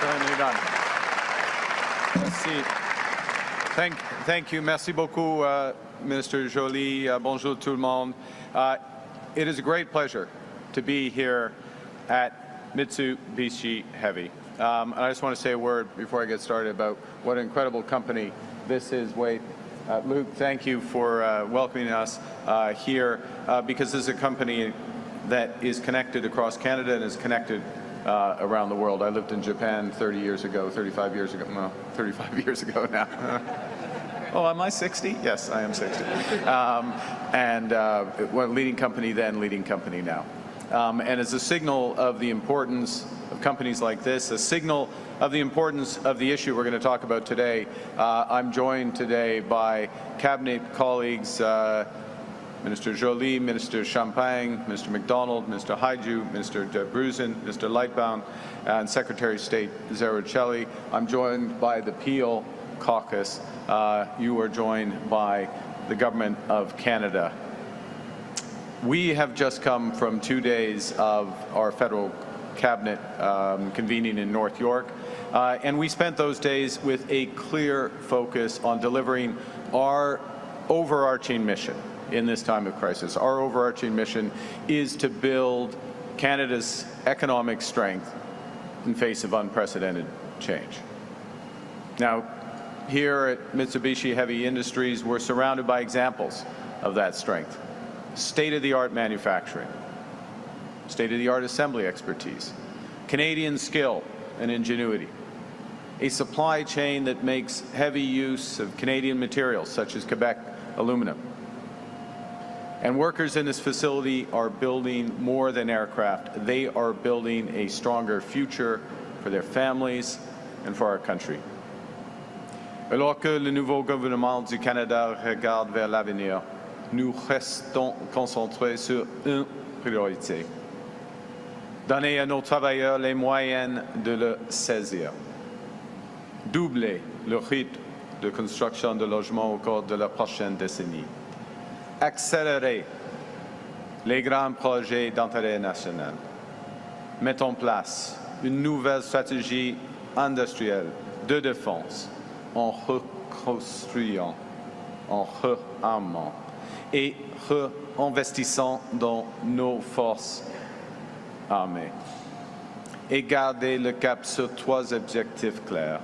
Certainly done. Merci. Thank you. Merci beaucoup, Minister Joly. Bonjour tout le monde. It is a great pleasure to be here at Mitsubishi Heavy. I just want to say a word before I get started about what an incredible company this is. Wait, Luke, thank you for welcoming us here because this is a company that is connected across Canada and is connected around the world. I lived in Japan 35 years ago now. Oh, am I 60? Yes, I am 60. Well, leading company then, leading company now. And as a signal of the importance of companies like this, a signal of the importance of the issue we're going to talk about today, I'm joined today by Cabinet colleagues, Minister Joly, Minister Champagne, Mr. MacDonald, Mr. Haiju, Mr. de Bruzen, Mr. Lightbound, and Secretary of State Zaruchelli. I'm joined by the Peel Caucus. You are joined by the Government of Canada. We have just come from 2 days of our federal cabinet convening in North York, and we spent those days with a clear focus on delivering our overarching mission in this time of crisis. Our overarching mission is to build Canada's economic strength in face of unprecedented change. Now, here at Mitsubishi Heavy Industries, we're surrounded by examples of that strength. State-of-the-art manufacturing, state-of-the-art assembly expertise, Canadian skill and ingenuity, a supply chain that makes heavy use of Canadian materials such as Quebec aluminum. And workers in this facility are building more than aircraft. They are building a stronger future for their families and for our country. Alors que le nouveau gouvernement du Canada regarde vers l'avenir, nous restons concentrés sur une priorité: donner à nos travailleurs les moyens de le saisir, doubler le rythme de construction de logements au cours de la prochaine décennie, accélérer les grands projets d'intérêt national, mettre en place une nouvelle stratégie industrielle de défense en reconstruisant, en réarmant et réinvestissant dans nos forces armées. Et garder le cap sur 3 objectifs clairs: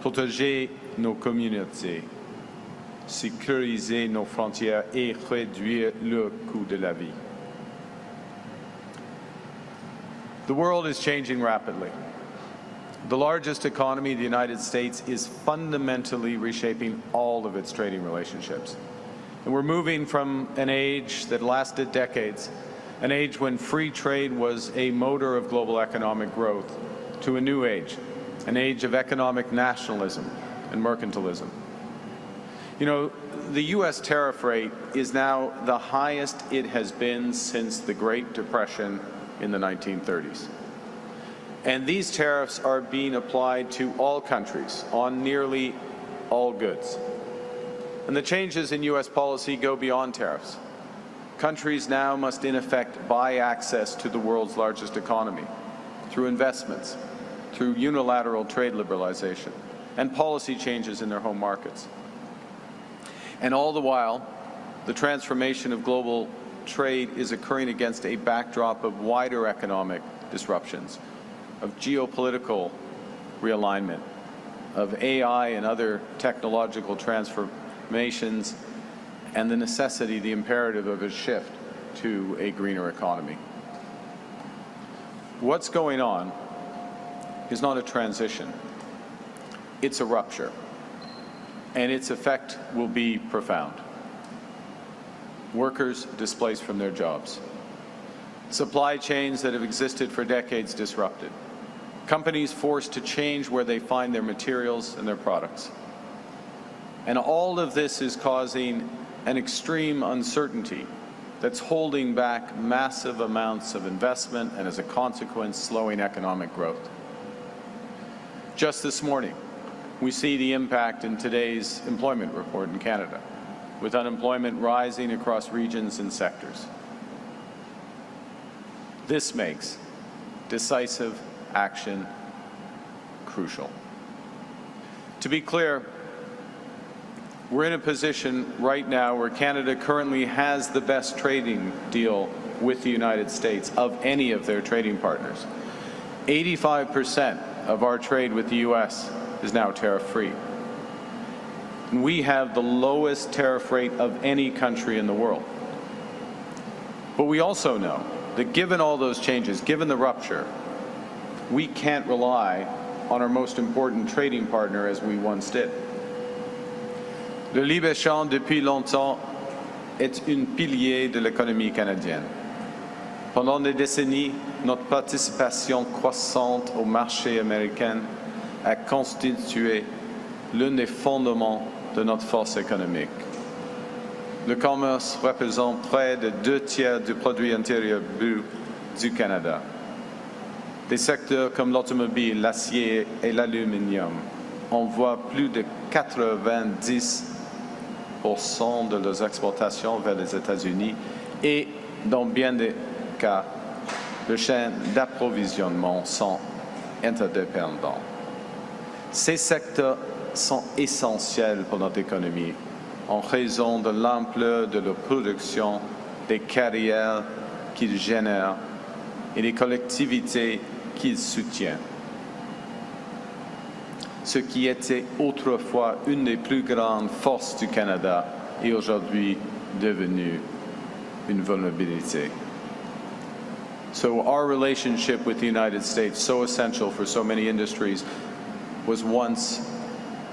protéger nos communautés, sécuriser nos frontières et réduire le coût de la vie. The world is changing rapidly. The largest economy, the United States, is fundamentally reshaping all of its trading relationships. And we're moving from an age that lasted decades, an age when free trade was a motor of global economic growth, to a new age, an age of economic nationalism and mercantilism. You know, the U.S. tariff rate is now the highest it has been since the Great Depression in the 1930s. And these tariffs are being applied to all countries on nearly all goods. And the changes in U.S. policy go beyond tariffs. Countries now must, in effect, buy access to the world's largest economy through investments, through unilateral trade liberalization, and policy changes in their home markets. And all the while, the transformation of global trade is occurring against a backdrop of wider economic disruptions, of geopolitical realignment, of AI and other technological transformations, and the necessity, the imperative of a shift to a greener economy. What's going on is not a transition, it's a rupture, and its effect will be profound. Workers displaced from their jobs, supply chains that have existed for decades disrupted, companies forced to change where they find their materials and their products. And all of this is causing an extreme uncertainty that's holding back massive amounts of investment and, as a consequence, slowing economic growth. Just this morning, we see the impact in today's employment report in Canada, with unemployment rising across regions and sectors. This makes decisive action crucial. To be clear, we're in a position right now where Canada currently has the best trading deal with the United States of any of their trading partners. 85% of our trade with the U.S. is now tariff-free. We have the lowest tariff rate of any country in the world. But we also know that given all those changes, given the rupture, we can't rely on our most important trading partner as we once did. Le libre-échange, depuis longtemps, est un pilier de l'économie canadienne. Pendant des décennies, notre participation croissante au marché américain a constitué l'un des fondements de notre force économique. Le commerce représente près de 2/3 du produit intérieur brut du Canada. Des secteurs comme l'automobile, l'acier et l'aluminium envoient plus de 90% de leurs exportations vers les États-Unis et, dans bien des cas, les chaînes d'approvisionnement sont interdépendantes. Ces secteurs sont essentiels pour notre économie en raison de l'ampleur de leur production, des carrières qu'ils génèrent et des collectivités qu'ils soutiennent. Ce qui était autrefois une des plus grandes forces du Canada est aujourd'hui devenu une vulnérabilité. So our relationship with the United States, so essential for so many industries, was once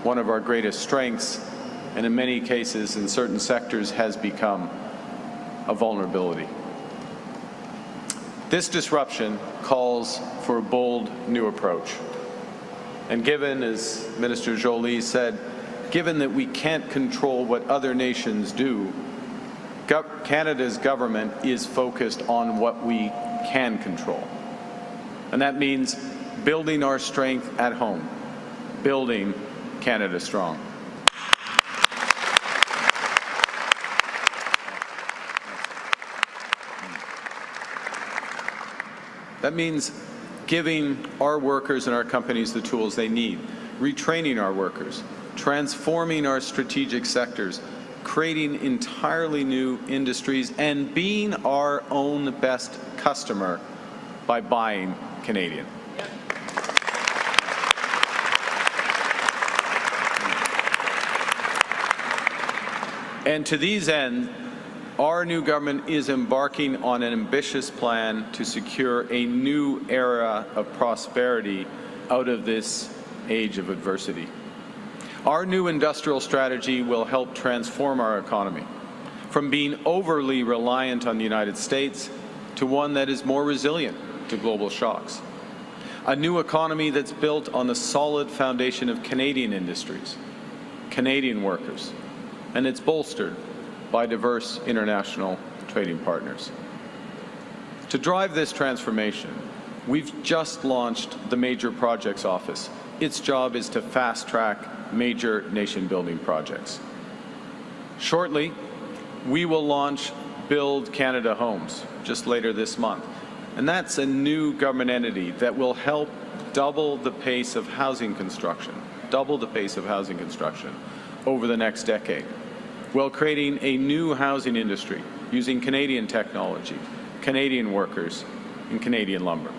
one of our greatest strengths, and in many cases, in certain sectors, has become a vulnerability. This disruption calls for a bold new approach. And given, as Minister Joly said, given that we can't control what other nations do, Canada's government is focused on what we can control. And that means building our strength at home, building Canada strong. That means giving our workers and our companies the tools they need, retraining our workers, transforming our strategic sectors, creating entirely new industries, and being our own best customer by buying Canadian. And to these ends, our new government is embarking on an ambitious plan to secure a new era of prosperity out of this age of adversity. Our new industrial strategy will help transform our economy from being overly reliant on the United States to one that is more resilient to global shocks. A new economy that's built on the solid foundation of Canadian industries, Canadian workers, and it's bolstered by diverse international trading partners. To drive this transformation, we've just launched the Major Projects Office. Its job is to fast-track major nation-building projects. Shortly, we will launch Build Canada Homes just later this month. And that's a new government entity that will help double the pace of housing construction over the next decade, while creating a new housing industry using Canadian technology, Canadian workers, and Canadian lumber.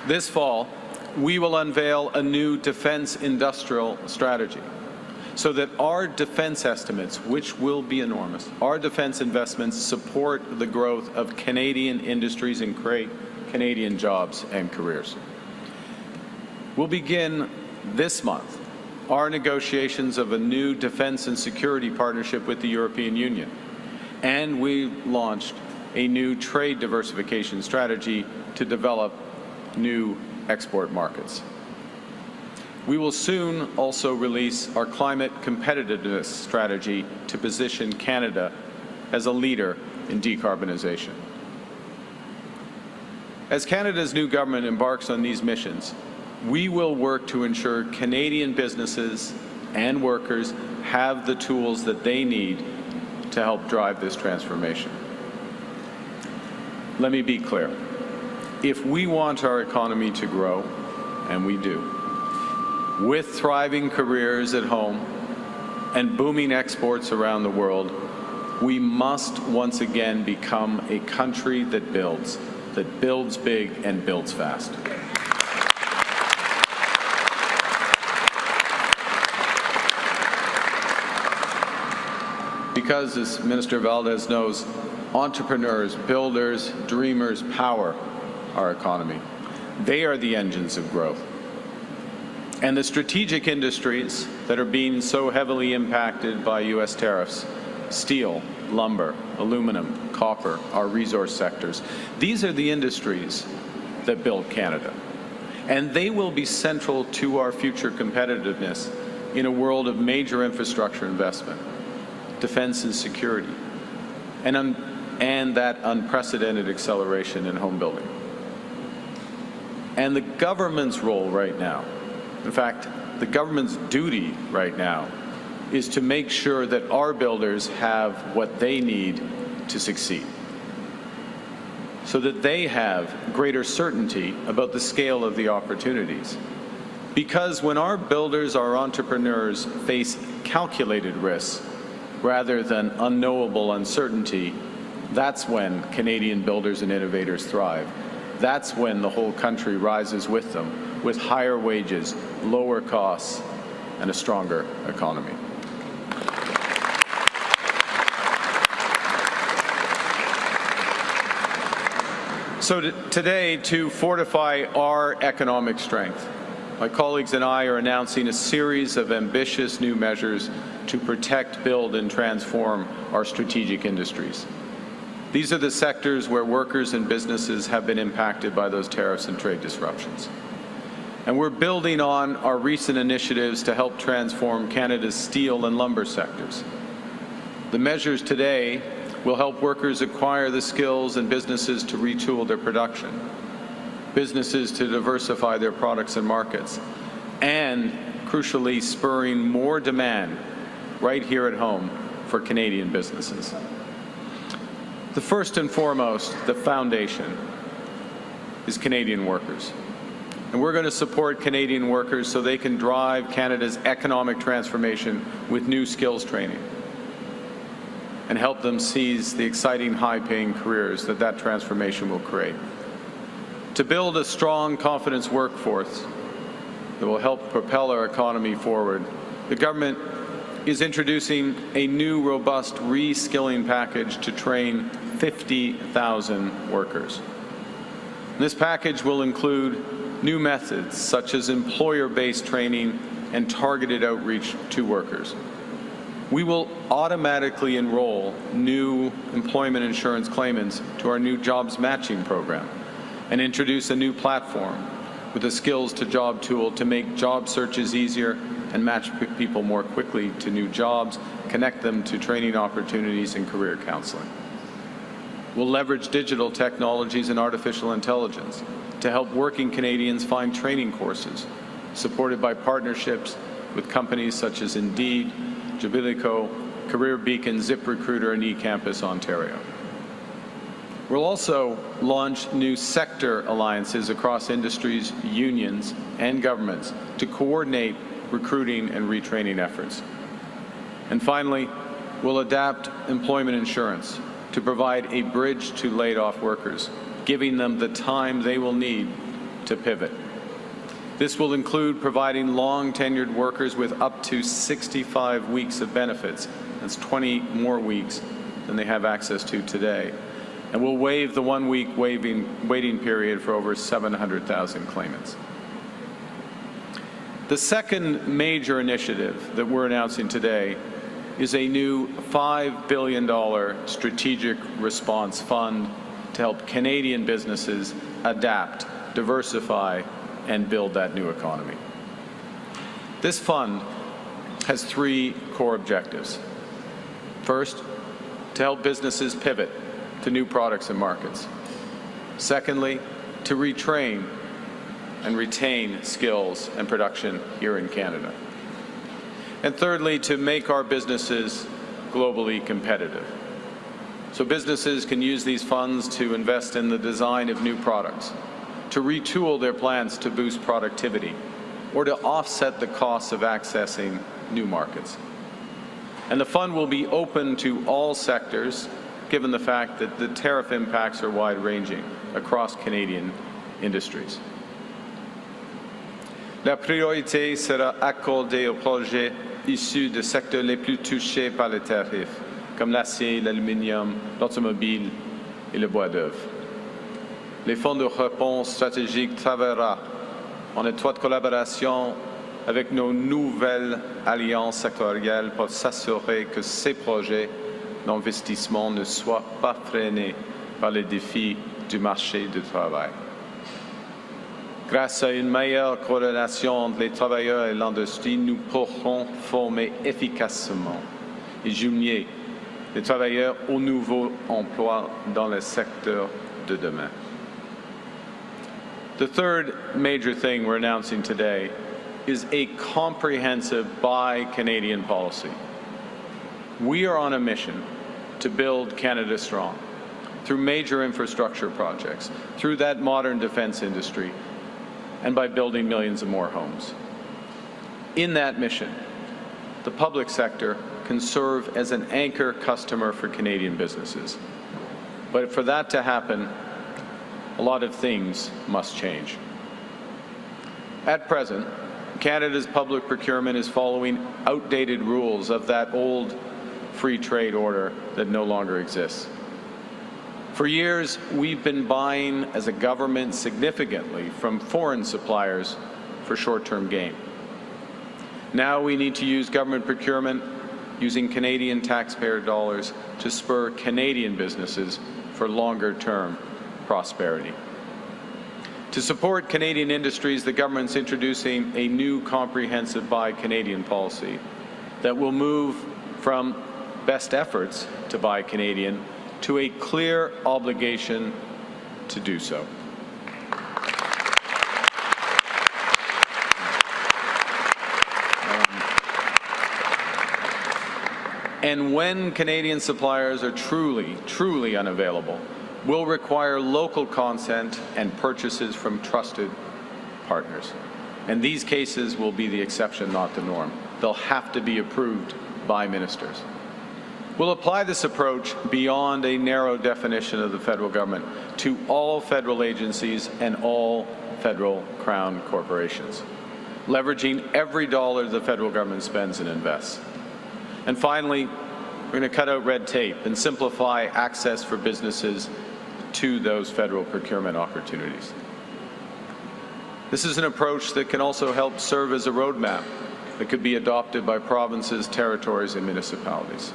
This fall, we will unveil a new defense industrial strategy so that our defense estimates, which will be enormous, our defense investments support the growth of Canadian industries and create Canadian jobs and careers. We'll begin this month our negotiations of a new defense and security partnership with the European Union, and we launched a new trade diversification strategy to develop new export markets. We will soon also release our climate competitiveness strategy to position Canada as a leader in decarbonization. As Canada's new government embarks on these missions, we will work to ensure Canadian businesses and workers have the tools that they need to help drive this transformation. Let me be clear. If we want our economy to grow, and we do, with thriving careers at home and booming exports around the world, we must once again become a country that builds big and builds fast. Because, as Minister Valdez knows, entrepreneurs, builders, dreamers power our economy. They are the engines of growth. And the strategic industries that are being so heavily impacted by U.S. tariffs, steel, lumber, aluminum, copper, our resource sectors, these are the industries that build Canada. And they will be central to our future competitiveness in a world of major infrastructure investment, defense and security, and that unprecedented acceleration in home building. And the government's role right now, in fact, the government's duty right now, is to make sure that our builders have what they need to succeed, so that they have greater certainty about the scale of the opportunities. Because when our builders, our entrepreneurs face calculated risks rather than unknowable uncertainty, that's when Canadian builders and innovators thrive. That's when the whole country rises with them, with higher wages, lower costs, and a stronger economy. So today, to fortify our economic strength, my colleagues and I are announcing a series of ambitious new measures to protect, build, and transform our strategic industries. These are the sectors where workers and businesses have been impacted by those tariffs and trade disruptions. And we're building on our recent initiatives to help transform Canada's steel and lumber sectors. The measures today will help workers acquire the skills and businesses to retool their production, businesses to diversify their products and markets, and, crucially, spurring more demand right here at home for Canadian businesses. The first and foremost, the foundation, is Canadian workers. And we're going to support Canadian workers so they can drive Canada's economic transformation with new skills training and help them seize the exciting, high-paying careers that transformation will create. To build a strong, confidence workforce that will help propel our economy forward, the government is introducing a new, robust reskilling package to train 50,000 workers. This package will include new methods such as employer-based training and targeted outreach to workers. We will automatically enroll new employment insurance claimants to our new jobs matching program and introduce a new platform with a skills to job tool to make job searches easier and match people more quickly to new jobs, connect them to training opportunities and career counseling. We'll leverage digital technologies and artificial intelligence to help working Canadians find training courses, supported by partnerships with companies such as Indeed, Jubilico, Career Beacon, ZipRecruiter, and eCampus Ontario. We'll also launch new sector alliances across industries, unions, and governments to coordinate recruiting and retraining efforts. And finally, we'll adapt employment insurance to provide a bridge to laid-off workers, giving them the time they will need to pivot. This will include providing long-tenured workers with up to 65 weeks of benefits. That's 20 more weeks than they have access to today. And we'll waive the one-week waiting period for over 700,000 claimants. The second major initiative that we're announcing today is a new $5 billion strategic response fund to help Canadian businesses adapt, diversify, and build that new economy. This fund has three core objectives. First, to help businesses pivot to new products and markets. Secondly, to retrain and retain skills and production here in Canada. And thirdly, to make our businesses globally competitive. So businesses can use these funds to invest in the design of new products, to retool their plants to boost productivity, or to offset the costs of accessing new markets. And the fund will be open to all sectors, given the fact that the tariff impacts are wide-ranging across Canadian industries. La priorité sera accordée aux projets issus des secteurs les plus touchés par les tarifs, comme l'acier, l'aluminium, l'automobile et le bois d'œuvre. Les fonds de réponse stratégique travaillera en étroite collaboration avec nos nouvelles alliances sectorielles pour s'assurer que ces projets d'investissement ne soient pas freinés par les défis du marché du travail. Grâce à une meilleure corrélation entre les travailleurs et l'industrie, nous pourrons former efficacement et jumeler les travailleurs aux nouveaux emplois dans le secteur de demain. The third major thing we're announcing today is a comprehensive Buy Canadian policy. We are on a mission to build Canada strong through major infrastructure projects, through that modern defense industry, and by building millions of more homes. In that mission, the public sector can serve as an anchor customer for Canadian businesses. But for that to happen, a lot of things must change. At present, Canada's public procurement is following outdated rules of that old free trade order that no longer exists. For years, we've been buying as a government significantly from foreign suppliers for short-term gain. Now we need to use government procurement using Canadian taxpayer dollars to spur Canadian businesses for longer-term prosperity. To support Canadian industries, the government's introducing a new comprehensive Buy Canadian policy that will move from best efforts to buy Canadian to a clear obligation to do so. And when Canadian suppliers are truly unavailable, will require local consent and purchases from trusted partners. And these cases will be the exception, not the norm. They'll have to be approved by ministers. We'll apply this approach beyond a narrow definition of the federal government to all federal agencies and all federal crown corporations, leveraging every dollar the federal government spends and invests. And finally, we're going to cut out red tape and simplify access for businesses to those federal procurement opportunities. This is an approach that can also help serve as a roadmap that could be adopted by provinces, territories, and municipalities.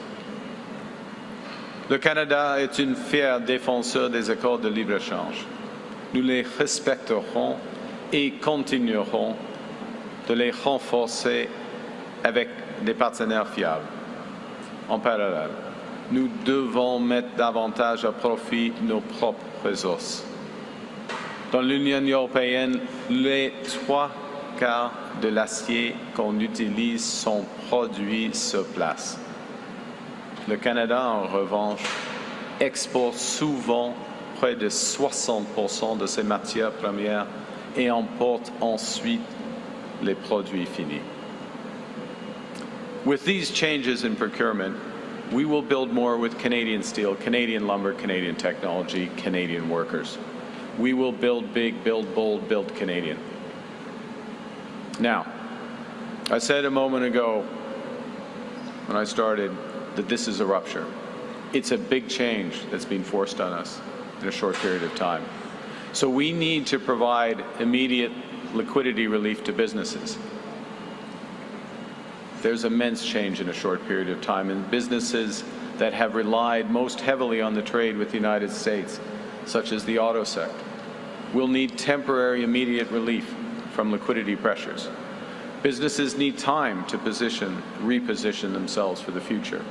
Le Canada est un fier défenseur des accords de libre-échange. Nous les respecterons et continuerons de les renforcer avec des partenaires fiables. En parallèle, nous devons mettre davantage à profit nos propres ressources. Dans l'Union européenne, les 3/4 de l'acier qu'on utilise sont produits sur place. Le Canada, en revanche, exporte souvent près de 60% de ses matières premières et importe ensuite les produits finis. With these changes in procurement, we will build more with Canadian steel, Canadian lumber, Canadian technology, Canadian workers. We will build big, build bold, build Canadian. Now, I said a moment ago when I started that this is a rupture. It's a big change that's been forced on us in a short period of time. So we need to provide immediate liquidity relief to businesses. There's immense change in a short period of time, and businesses that have relied most heavily on the trade with the United States, such as the auto sector, will need temporary immediate relief from liquidity pressures. Businesses need time to reposition themselves for the future.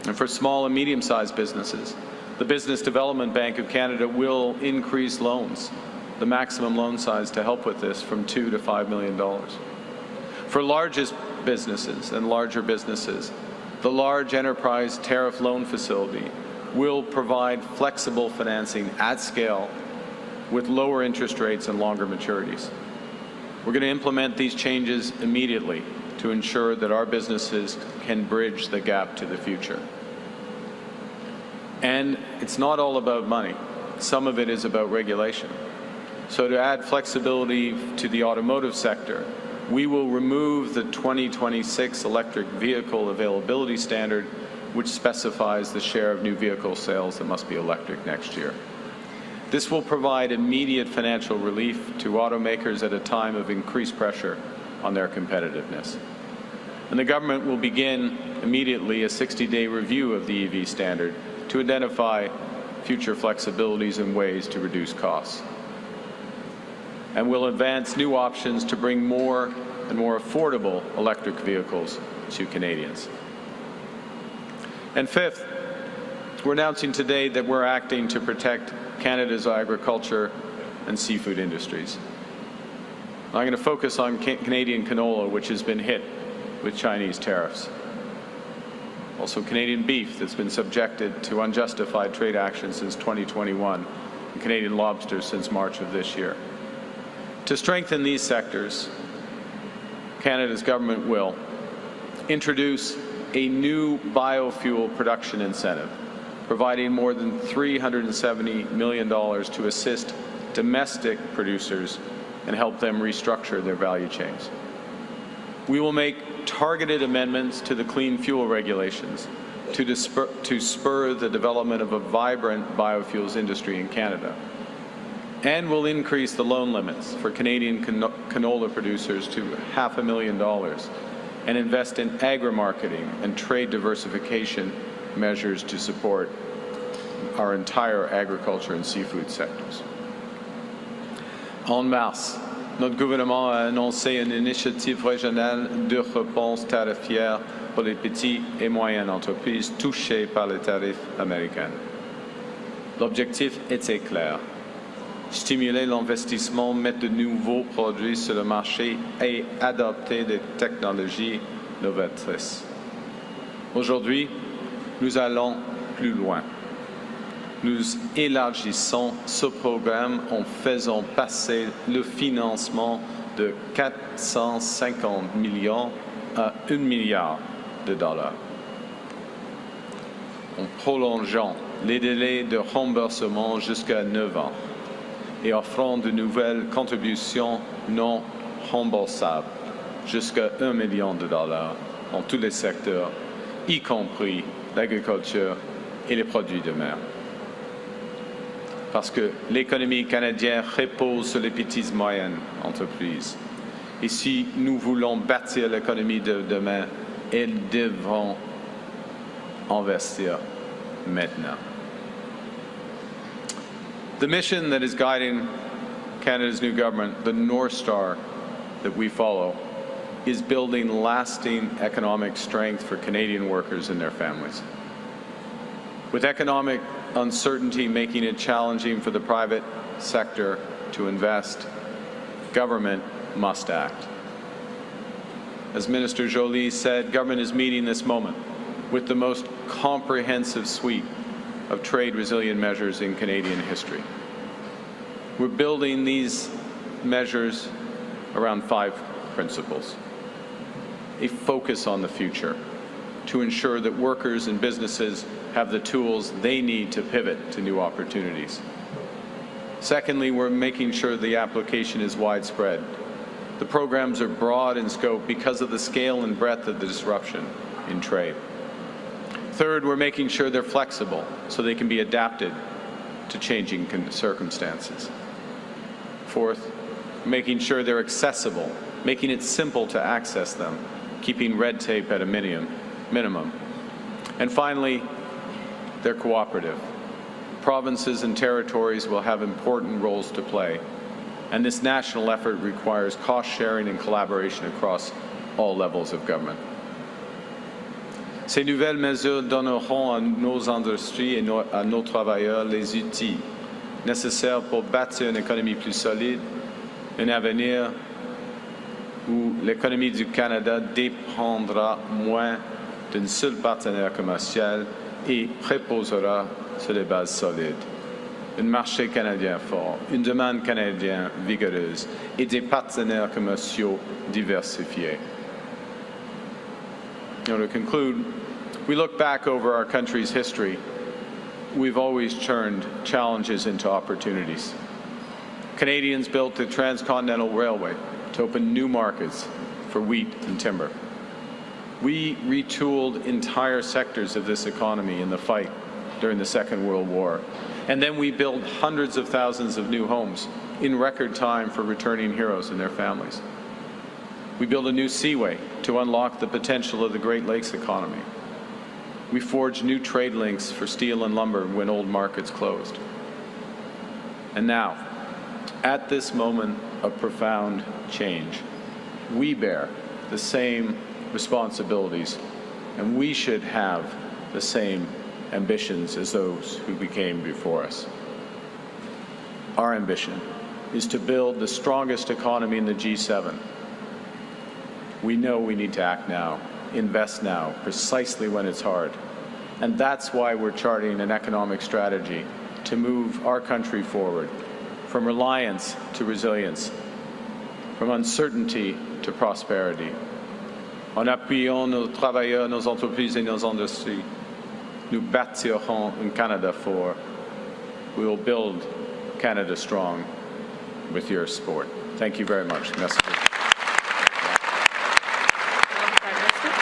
And for small and medium-sized businesses, the Business Development Bank of Canada will increase loans, the maximum loan size to help with this, from $2 to $5 million. For largest businesses and larger businesses, the Large Enterprise Tariff Loan Facility will provide flexible financing at scale with lower interest rates and longer maturities. We're going to implement these changes immediately to ensure that our businesses can bridge the gap to the future. And it's not all about money. Some of it is about regulation. So to add flexibility to the automotive sector, we will remove the 2026 electric vehicle availability standard, which specifies the share of new vehicle sales that must be electric next year. This will provide immediate financial relief to automakers at a time of increased pressure on their competitiveness. And the government will begin immediately a 60-day review of the EV standard to identify future flexibilities and ways to reduce costs. And we'll advance new options to bring more and more affordable electric vehicles to Canadians. And fifth, we're announcing today that we're acting to protect Canada's agriculture and seafood industries. I'm going to focus on Canadian canola, which has been hit with Chinese tariffs. Also Canadian beef that's been subjected to unjustified trade action since 2021, and Canadian lobster since March of this year. To strengthen these sectors, Canada's government will introduce a new biofuel production incentive, providing more than $370 million to assist domestic producers and help them restructure their value chains. We will make targeted amendments to the clean fuel regulations to spur the development of a vibrant biofuels industry in Canada. And we'll increase the loan limits for Canadian canola producers to $500,000 and invest in agri-marketing and trade diversification measures to support our entire agriculture and seafood sectors. En mars, notre gouvernement a annoncé une initiative régionale de réponse tarifaire pour les petites et moyennes entreprises touchées par les tarifs américains. L'objectif était clair: stimuler l'investissement, mettre de nouveaux produits sur le marché et adopter des technologies novatrices. Aujourd'hui, nous allons plus loin. Nous élargissons ce programme en faisant passer le financement de 450 millions à 1 milliard de dollars. En prolongeant les délais de remboursement jusqu'à 9 ans et offrant de nouvelles contributions non remboursables jusqu'à 1 million de dollars dans tous les secteurs, y compris l'agriculture et les produits de mer. Parce que l'économie canadienne repose sur les petites et moyennes entreprises. Et si nous voulons bâtir l'économie de demain, elles devront investir maintenant. The mission that is guiding Canada's new government, the North Star that we follow, is building lasting economic strength for Canadian workers and their families. With economic uncertainty making it challenging for the private sector to invest, government must act. As Minister Joly said, government is meeting this moment with the most comprehensive suite of trade resilient measures in Canadian history. We're building these measures around 5 principles. A focus on the future to ensure that workers and businesses have the tools they need to pivot to new opportunities. Secondly, we're making sure the application is widespread. The programs are broad in scope because of the scale and breadth of the disruption in trade. Third, we're making sure they're flexible so they can be adapted to changing circumstances. Fourth, making sure they're accessible, making it simple to access them, keeping red tape at a minimum. And finally, they're cooperative. Provinces and territories will have important roles to play, and this national effort requires cost-sharing and collaboration across all levels of government. Ces nouvelles mesures donneront à nos industries et à nos travailleurs les outils nécessaires pour bâtir une économie plus solide, un avenir où l'économie du Canada dépendra moins d'un seul partenaire commercial et reposera sur des bases solides. Un marché canadien fort, une demande canadienne vigoureuse et des partenaires commerciaux diversifiés. To conclude, we look back over our country's history. We've always turned challenges into opportunities. Canadians built the Transcontinental Railway to open new markets for wheat and timber. We retooled entire sectors of this economy in the fight during the Second World War. And then we built hundreds of thousands of new homes in record time for returning heroes and their families. We built a new seaway to unlock the potential of the Great Lakes economy. We forged new trade links for steel and lumber when old markets closed. And now, at this moment of profound change, we bear the same responsibilities, and we should have the same ambitions as those who became before us. Our ambition is to build the strongest economy in the G7. We know we need to act now, invest now, precisely when it's hard. And that's why we're charting an economic strategy to move our country forward, from reliance to resilience, from uncertainty to prosperity. En appuyant nos travailleurs, nos entreprises et nos industries, nous bâtirons un Canada fort. We will build Canada strong with your support. Thank you very much. Merci.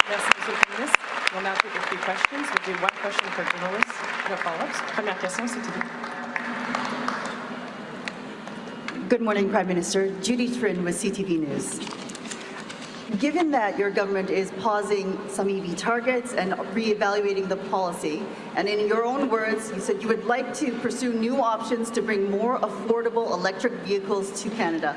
Merci, Monsieur le Ministre. We'll now take a few questions. We'll do one question per journalist, no follow-ups. Première question, c'est tout. Good morning, Prime Minister. Judy Thryn with CTV News. Given that your government is pausing some EV targets and reevaluating the policy, and in your own words, you said you would like to pursue new options to bring more affordable electric vehicles to Canada.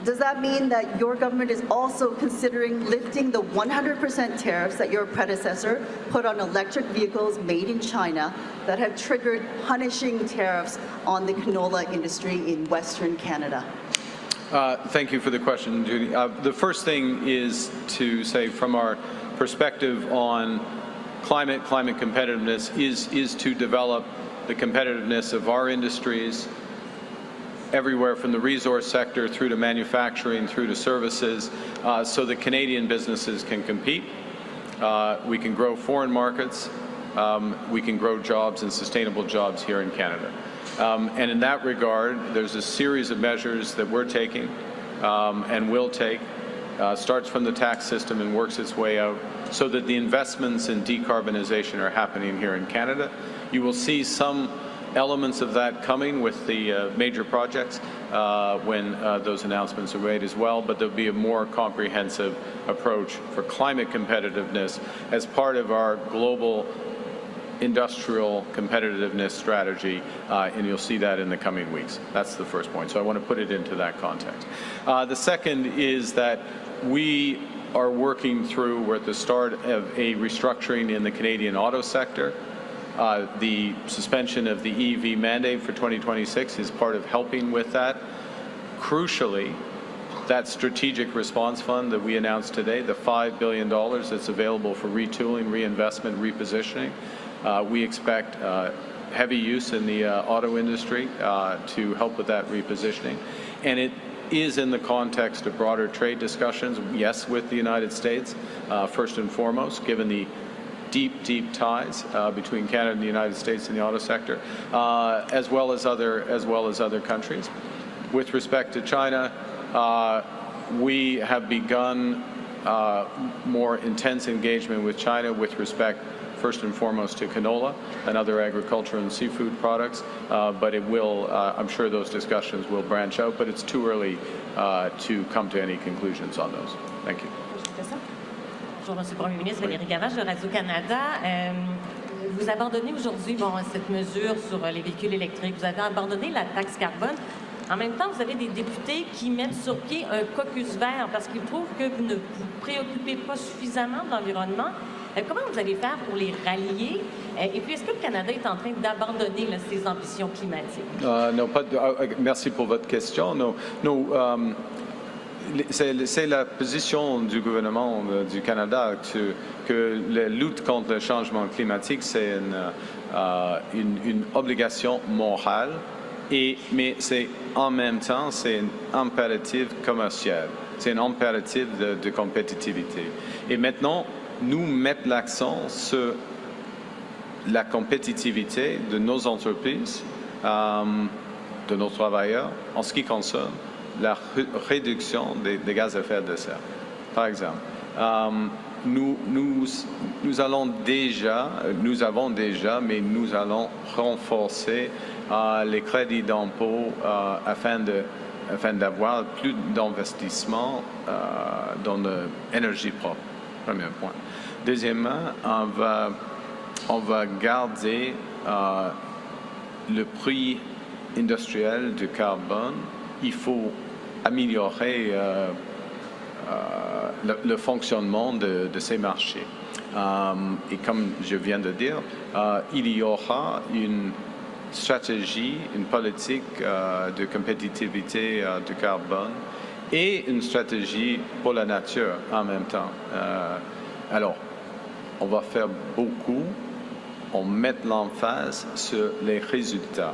Does that mean that your government is also considering lifting the 100% tariffs that your predecessor put on electric vehicles made in China that have triggered punishing tariffs on the canola industry in Western Canada? Thank you for the question, Judy. The first thing is to say, from our perspective on climate competitiveness, is to develop the competitiveness of our industries everywhere from the resource sector through to manufacturing, through to services, so that Canadian businesses can compete. We can grow foreign markets. We can grow jobs and sustainable jobs here in Canada. And in that regard, there's a series of measures that we're taking and will take, starts from the tax system and works its way out, so that the investments in decarbonization are happening here in Canada. You will see some elements of that coming with the major projects when those announcements are made as well, but there'll be a more comprehensive approach for climate competitiveness as part of our global industrial competitiveness strategy, and you'll see that in the coming weeks. That's the first point. So I want to put it into that context. The second is that we are working through, we're at the start of a restructuring in the Canadian auto sector. The suspension of the EV mandate for 2026 is part of helping with that. Crucially, that strategic response fund that we announced today, the $5 billion that's available for retooling, reinvestment, repositioning, we expect heavy use in the auto industry to help with that repositioning. And it is in the context of broader trade discussions, yes, with the United States, first and foremost, given the deep ties between Canada and the United States in the auto sector, as well as other countries. With respect to China, we have begun more intense engagement with China with respect, first and foremost, to canola and other agriculture and seafood products, but it will, I'm sure those discussions will branch out, but it's too early to come to any conclusions on those. Thank you. Bonjour, Monsieur le Premier ministre, Valérie Gavache de Radio-Canada. Vous abandonnez aujourd'hui cette mesure sur les véhicules électriques. Vous avez abandonné la taxe carbone. En même temps, vous avez des députés qui mettent sur pied un caucus vert parce qu'ils trouvent que vous ne vous préoccupez pas suffisamment de l'environnement. Comment vous allez faire pour les rallier? Et puis, est-ce que le Canada est en train d'abandonner ses ambitions climatiques? Non, merci pour votre question. c'est la position du gouvernement du Canada que la lutte contre le changement climatique, c'est une obligation morale, mais c'est en même temps, c'est un impératif commercial, c'est un impératif de compétitivité. Et maintenant, nous mettons l'accent sur la compétitivité de nos entreprises, de nos travailleurs, en ce qui concerne la réduction des gaz à effet de serre. Par exemple, nous avons déjà, mais nous allons renforcer les crédits d'impôt afin d'avoir plus d'investissement dans l'énergie propre. Premier point. Deuxièmement, on va garder le prix industriel du carbone. Il faut améliorer le fonctionnement de ces marchés. Et comme je viens de dire, il y aura une stratégie, une politique de compétitivité du carbone et une stratégie pour la nature en même temps. Alors, on va faire beaucoup, on met l'emphase sur les résultats.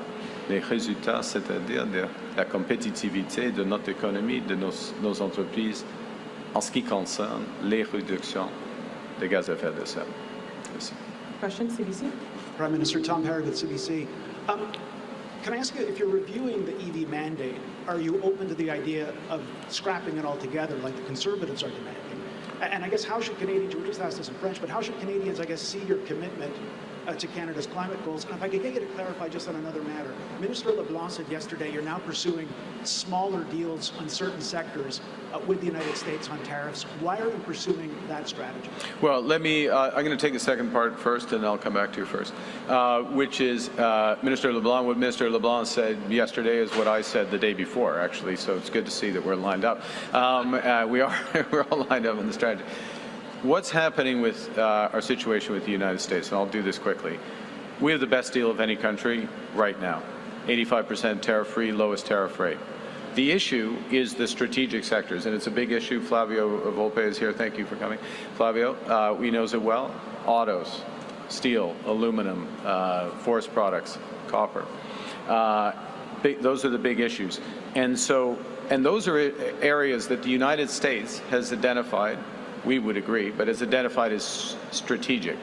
Les résultats, c'est-à-dire de la compétitivité de notre économie, de nos entreprises, en ce qui concerne les réductions des gaz à effet de serre. Merci. Question, CBC? Prime Minister Tom Harrigan, CBC. Can I ask you, if you're reviewing the EV mandate, are you open to the idea of scrapping it altogether like the Conservatives are demanding? And I guess how should Canadians, we just asked this in French, but how should Canadians, I guess, see your commitment to Canada's climate goals? And if I could get you to clarify just on another matter, Minister LeBlanc said yesterday you're now pursuing smaller deals on certain sectors with the United States on tariffs. Why are you pursuing that strategy? Well, let me, I'm going to take the second part first, and I'll come back to you first, which is Minister LeBlanc. What Minister LeBlanc said yesterday is what I said the day before, actually, so it's good to see that we're lined up. We're all lined up in the strategy. What's happening with our situation with the United States, and I'll do this quickly. We have the best deal of any country right now, 85% tariff-free, lowest tariff rate. The issue is the strategic sectors, and it's a big issue. Flavio Volpe is here. Thank you for coming. Flavio, he knows it well. Autos, steel, aluminum, forest products, copper. Those are the big issues. And those are areas that the United States has identified, we would agree, but has identified as strategic.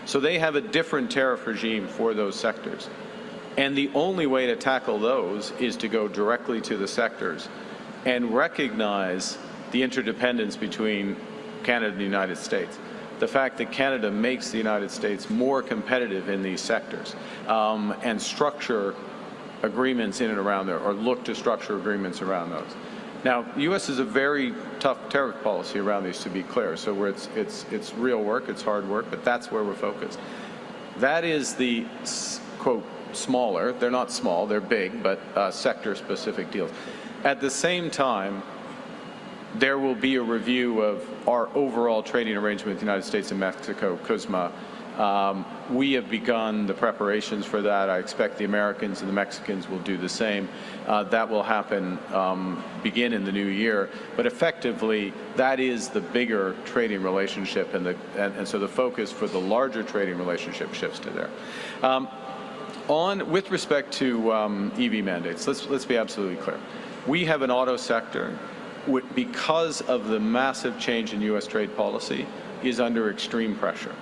So they have a different tariff regime for those sectors. And the only way to tackle those is to go directly to the sectors and recognize the interdependence between Canada and the United States. The fact that Canada makes the United States more competitive in these sectors and structure agreements in and around there, or look to structure agreements around those. Now, the U.S. has a very tough tariff policy around these, to be clear. So it's real work, it's hard work, but that's where we're focused. That is the, quote, smaller, they're not small, they're big, but sector-specific deals. At the same time, there will be a review of our overall trading arrangement with the United States and Mexico, CUSMA. We have begun the preparations for that. I expect the Americans and the Mexicans will do the same. That will happen, begin in the new year. But effectively, that is the bigger trading relationship, and so the focus for the larger trading relationship shifts to there. With respect to EV mandates, let's be absolutely clear. We have an auto sector, because of the massive change in U.S. trade policy, is under extreme pressure.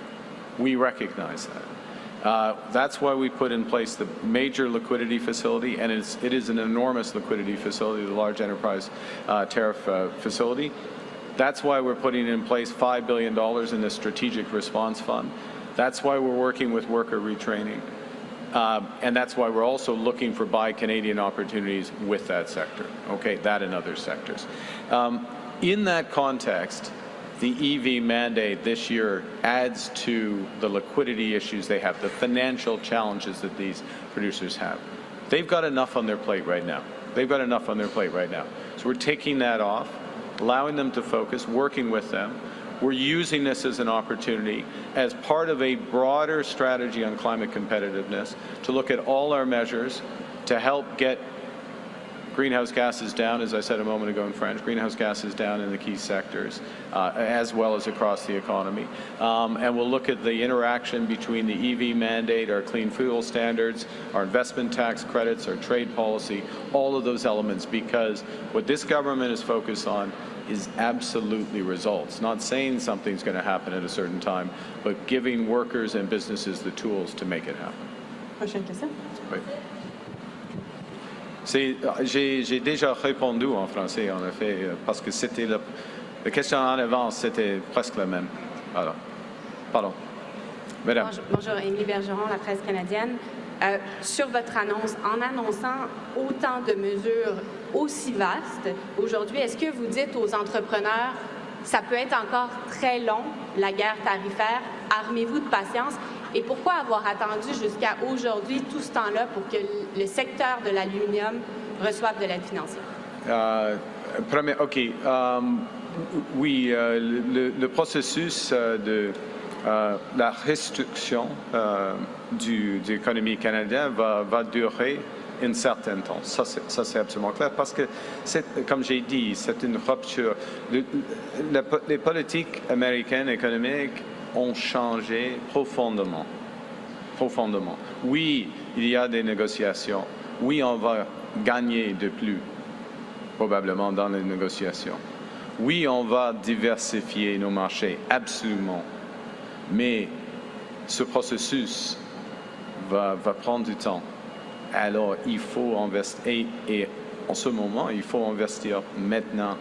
We recognize that. That's why we put in place the major liquidity facility, and it is an enormous liquidity facility, the large enterprise tariff facility. That's why we're putting in place $5 billion in the Strategic Response Fund. That's why we're working with worker retraining. And that's why we're also looking for Buy Canadian opportunities with that sector, okay, that and other sectors. In that context, the EV mandate this year adds to the liquidity issues they have, the financial challenges that these producers have. They've got enough on their plate right now. They've got enough on their plate right now. So we're taking that off, allowing them to focus, working with them. We're using this as an opportunity as part of a broader strategy on climate competitiveness to look at all our measures to help get greenhouse gases down, as I said a moment ago in French, greenhouse gases down in the key sectors, as well as across the economy. And we'll look at the interaction between the EV mandate, our clean fuel standards, our investment tax credits, our trade policy, all of those elements, because what this government is focused on is absolutely results, not saying something's going to happen at a certain time, but giving workers and businesses the tools to make it happen. Prochaine question. Oui. J'ai déjà répondu en français, en effet, parce que c'était la question en avance, c'était presque la même. Alors, pardon. Madame. Bonjour, Émilie Bergeron, la presse canadienne. Sur votre annonce, en annonçant autant de mesures aussi vastes, aujourd'hui, est-ce que vous dites aux entrepreneurs, ça peut être encore très long, la guerre tarifaire, armez-vous de patience? Et pourquoi avoir attendu jusqu'à aujourd'hui tout ce temps-là pour que le secteur de l'aluminium reçoive de l'aide financière? Oui, le processus de la restriction de l'économie canadienne va durer un certain temps. Ça, c'est absolument clair parce que, comme j'ai dit, c'est une rupture. Les politiques américaines économiques ont changé profondément. Profondément. Oui, il y a des négociations. Oui, on va gagner de plus, probablement, dans les négociations. Oui, on va diversifier nos marchés, absolument. Mais ce processus va prendre du temps. Alors, il faut investir, et en ce moment, il faut investir maintenant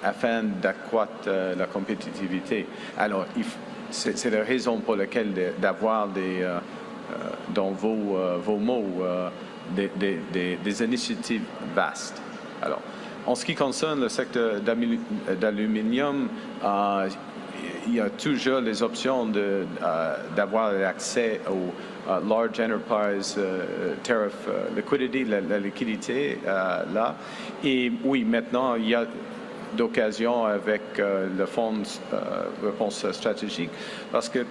afin d'accroître la compétitivité. Alors, c'est la raison pour laquelle d'avoir dans vos mots des initiatives vastes. Alors, en ce qui concerne le secteur d'aluminium, il y a toujours les options d'avoir accès au large enterprise tariff liquidity, la liquidité là. Et oui, maintenant, il y a d'occasion avec le fonds réponse stratégique parce que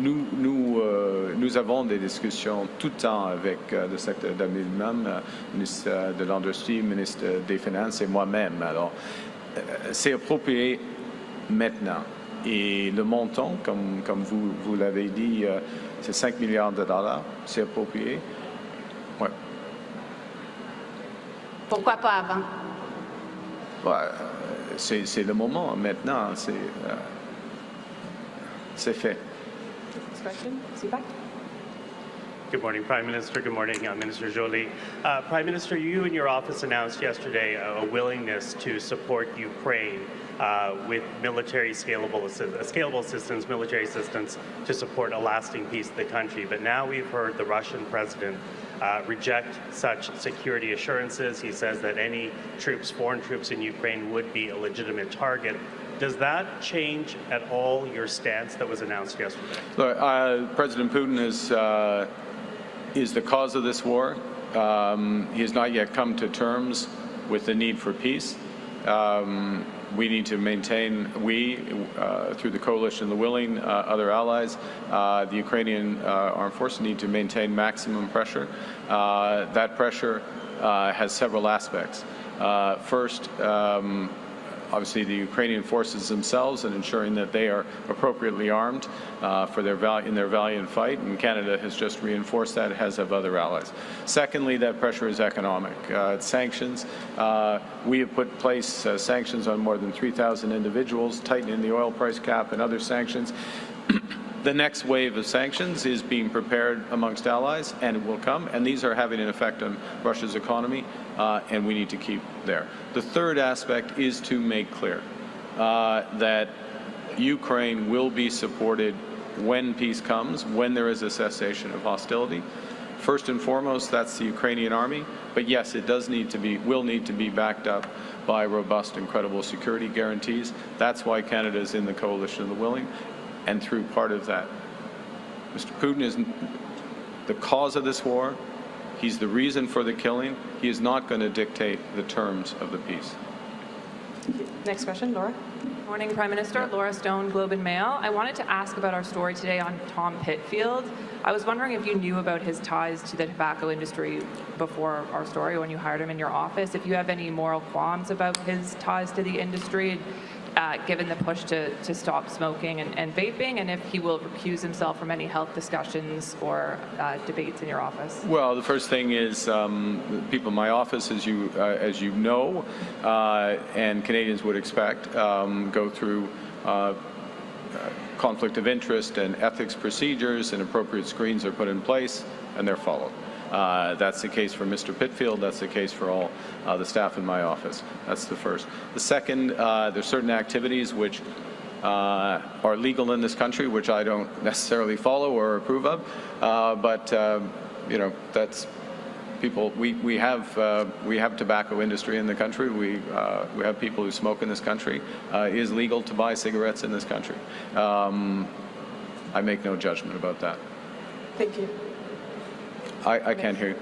nous avons des discussions tout le temps avec le secteur d'aluminium, ministre de l'Industrie, ministre des Finances et moi-même. Alors, c'est approprié maintenant. Et le montant, comme vous l'avez dit, c'est 5 milliards de dollars. C'est approprié. Ouais. Pourquoi pas avant? C'est le moment maintenant. C'est fait. Next question. Sept. Good morning, Prime Minister. Good morning, Minister Joly. Prime Minister, you and your office announced yesterday a willingness to support Ukraine with military scalable assistance, military assistance to support a lasting peace of the country. But now we've heard the Russian president reject such security assurances. He says that any foreign troops in Ukraine would be a legitimate target. Does that change at all your stance that was announced yesterday? Look, President Putin is the cause of this war. He has not yet come to terms with the need for peace. We need to maintain, through the coalition, the willing, other allies, the Ukrainian armed forces need to maintain maximum pressure. That pressure has several aspects. First, obviously the Ukrainian forces themselves and ensuring that they are appropriately armed in their valiant fight, and Canada has just reinforced that, as have other allies. Secondly, that pressure is economic. Sanctions. We have put in place sanctions on more than 3,000 individuals, tightening the oil price cap and other sanctions. The next wave of sanctions is being prepared amongst allies, and it will come, and these are having an effect on Russia's economy, and we need to keep there. The third aspect is to make clear that Ukraine will be supported when peace comes, when there is a cessation of hostility. First and foremost, that's the Ukrainian army, but yes, it will need to be backed up by robust and credible security guarantees. That's why Canada is in the coalition of the willing. And through part of that, Mr. Putin is the cause of this war. He's the reason for the killing. He is not going to dictate the terms of the peace. Next question, Laura. Morning, Prime Minister. Laura Stone, Globe and Mail. I wanted to ask about our story today on Tom Pitfield. I was wondering if you knew about his ties to the tobacco industry before our story, when you hired him in your office. If you have any moral qualms about his ties to the industry, given the push to stop smoking and vaping, and if he will recuse himself from any health discussions or debates in your office. Well, the first thing is people in my office, as you know, and Canadians would expect, go through conflict of interest and ethics procedures, and appropriate screens are put in place, and they're followed. That's the case for Mr. Pitfield. That's the case for all the staff in my office. That's the first. The second, there's certain activities which are legal in this country, which I don't necessarily follow or approve of. But you know, that's people. We have tobacco industry in the country. We have people who smoke in this country. It is legal to buy cigarettes in this country. I make no judgment about that. Thank you. I can't hear you.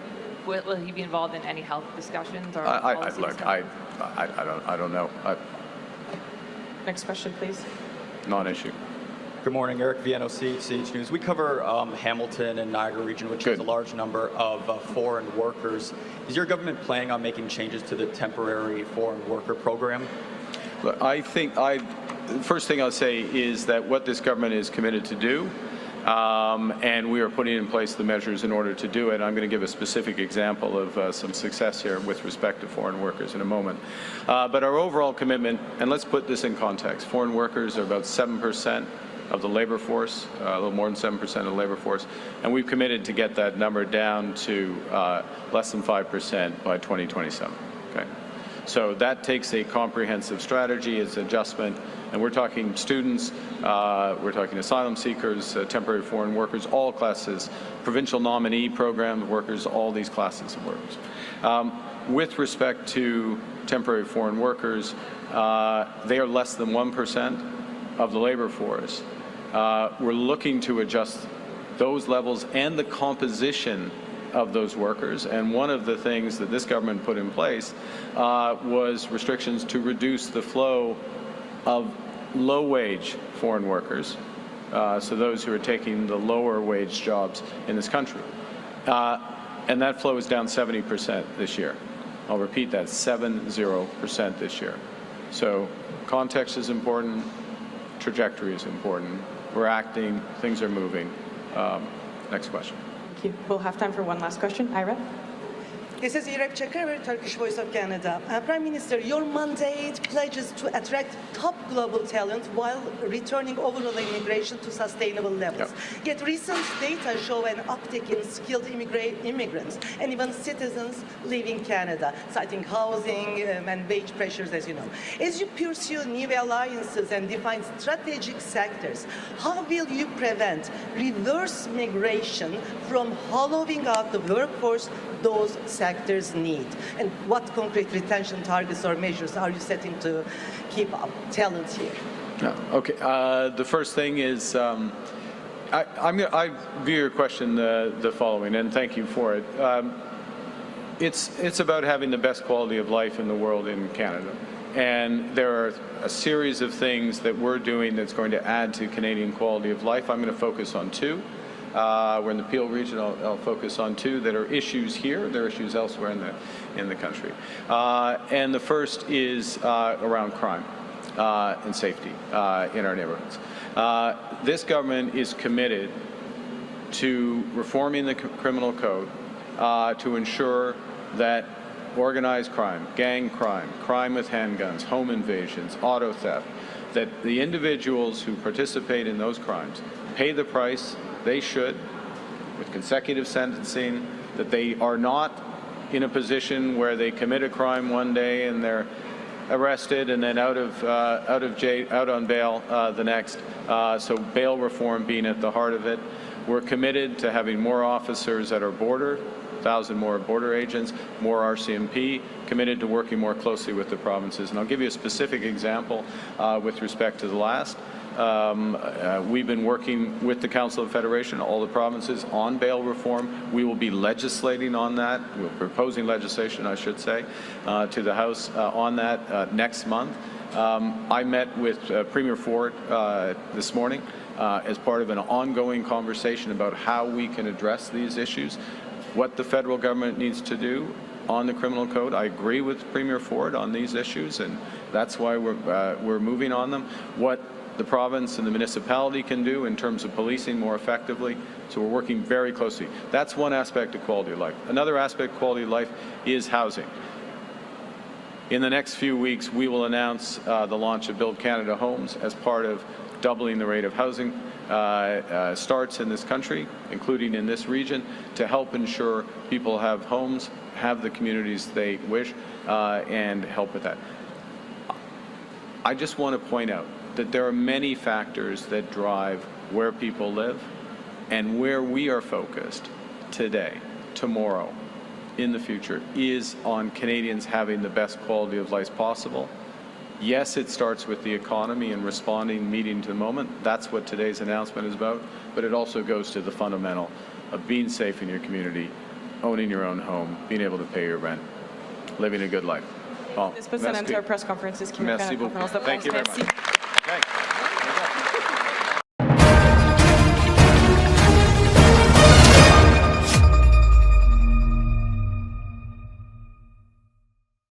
Will he be involved in any health discussions or Look, discussions? I don't know. Next question, please. Non-issue. Good morning, Eric Viano, CH News. We cover Hamilton and Niagara region, which has a large number of foreign workers. Is your government planning on making changes to the temporary foreign worker program? Look, I think the first thing I'll say is that what this government is committed to do, and we are putting in place the measures in order to do it. I'm going to give a specific example of some success here with respect to foreign workers in a moment. But our overall commitment, and let's put this in context, foreign workers are about 7% of the labor force, a little more than 7% of the labor force, and we've committed to get that number down to less than 5% by 2027. Okay? So that takes a comprehensive strategy, it's adjustment, and we're talking students, we're talking asylum seekers, temporary foreign workers, all classes, provincial nominee program workers, all these classes of workers. With respect to temporary foreign workers, they are less than 1% of the labor force. We're looking to adjust those levels and the composition of those workers, and one of the things that this government put in place was restrictions to reduce the flow of low-wage foreign workers, so those who are taking the lower-wage jobs in this country. And that flow is down 70% this year. I'll repeat that, 70% this year. So context is important, trajectory is important. We're acting, things are moving. Next question. Thank you. We'll have time for one last question. Ira? This is Irek Çakır, Turkish Voice of Canada. Prime Minister, your mandate pledges to attract top global talent while returning overall immigration to sustainable levels. Yep. Yet recent data show an uptick in skilled immigrants and even citizens leaving Canada, citing housing and wage pressures, as you know. As you pursue new alliances and define strategic sectors, how will you prevent reverse migration from hollowing out the workforce those sectors need? And what concrete retention targets or measures are you setting to keep up talent here? Okay. The first thing is, I view your question the following, and thank you for it. It's about having the best quality of life in the world in Canada. And there are a series of things that we're doing that's going to add to Canadian quality of life. I'm going to focus on two. We're in the Peel region. I'll focus on two that are issues here. There are issues elsewhere in the country. And the first is around crime and safety in our neighborhoods. This government is committed to reforming the criminal code to ensure that organized crime, gang crime, crime with handguns, home invasions, auto theft, that the individuals who participate in those crimes pay the price they should, with consecutive sentencing, that they are not in a position where they commit a crime one day and they're arrested and then out on bail the next. So bail reform being at the heart of it. We're committed to having more officers at our border, 1,000 more border agents, more RCMP, committed to working more closely with the provinces. And I'll give you a specific example with respect to the last. We've been working with the Council of Federation, all the provinces, on bail reform. We will be legislating on that. We're proposing legislation, I should say, to the House on that next month. I met with Premier Ford this morning as part of an ongoing conversation about how we can address these issues, what the federal government needs to do on the criminal code. I agree with Premier Ford on these issues, and that's why we're moving on them. What the province and the municipality can do in terms of policing more effectively. So we're working very closely. That's one aspect of quality of life. Another aspect of quality of life is housing. In the next few weeks, we will announce the launch of Build Canada Homes as part of doubling the rate of housing starts in this country, including in this region, to help ensure people have homes, have the communities they wish, and help with that. I just want to point out that there are many factors that drive where people live, and where we are focused today, tomorrow, in the future, is on Canadians having the best quality of life possible. Yes, it starts with the economy and responding, meeting to the moment. That's what today's announcement is about. But it also goes to the fundamental of being safe in your community, owning your own home, being able to pay your rent, living a good life. This puts an end to our press conference. Merci beaucoup. Thank you very much. Thanks.